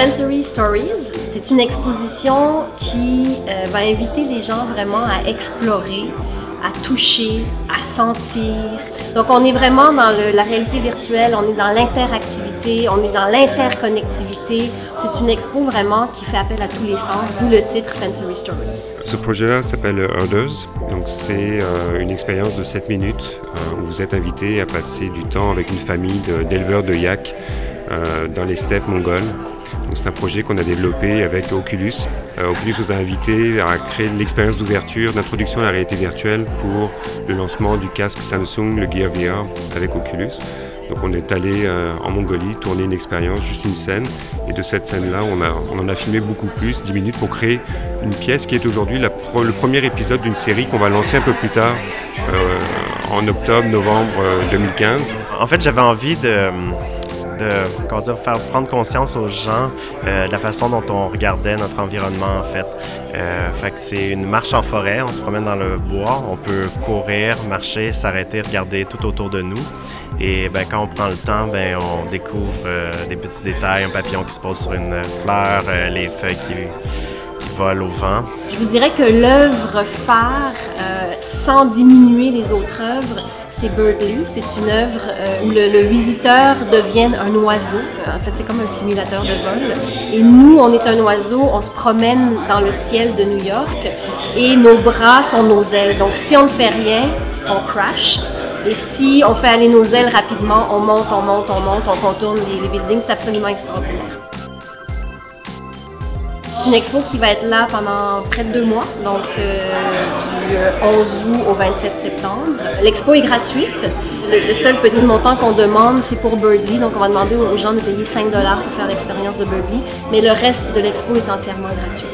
Sensory Stories, c'est une exposition qui va inviter les gens vraiment à explorer, à toucher, à sentir. Donc on est vraiment dans la réalité virtuelle, on est dans l'interactivité, on est dans l'interconnectivité. C'est une expo vraiment qui fait appel à tous les sens, d'où le titre Sensory Stories. Ce projet-là s'appelle Herders, donc c'est une expérience de 7 minutes où vous êtes invité à passer du temps avec une famille d'éleveurs de yaks dans les steppes mongoles. C'est un projet qu'on a développé avec Oculus. Oculus nous a invités à créer l'expérience d'ouverture, d'introduction à la réalité virtuelle pour le lancement du casque Samsung, le Gear VR avec Oculus. Donc on est allé en Mongolie tourner une expérience, juste une scène. Et de cette scène-là, on en a filmé beaucoup plus, 10 minutes, pour créer une pièce qui est aujourd'hui le premier épisode d'une série qu'on va lancer un peu plus tard, en octobre, novembre 2015. En fait, j'avais envie de faire prendre conscience aux gens de la façon dont on regardait notre environnement, en fait. Fait que c'est une marche en forêt, on se promène dans le bois, on peut courir, marcher, s'arrêter, regarder tout autour de nous. Et quand on prend le temps, on découvre des petits détails, un papillon qui se pose sur une fleur, les feuilles qui volent au vent. Je vous dirais que l'œuvre phare, sans diminuer les autres œuvres, c'est Birdly. C'est une œuvre où le visiteur devient un oiseau. En fait, c'est comme un simulateur de vol. Et nous, on est un oiseau, on se promène dans le ciel de New York et nos bras sont nos ailes. Donc, si on ne fait rien, on crash. Et si on fait aller nos ailes rapidement, on monte, on contourne les buildings. C'est absolument extraordinaire. C'est une expo qui va être là pendant près de 2 mois, donc du 11 août au 27 septembre. L'expo est gratuite. Le seul petit montant qu'on demande, c'est pour Birdly, donc on va demander aux gens de payer 5 $ pour faire l'expérience de Birdly, mais le reste de l'expo est entièrement gratuit.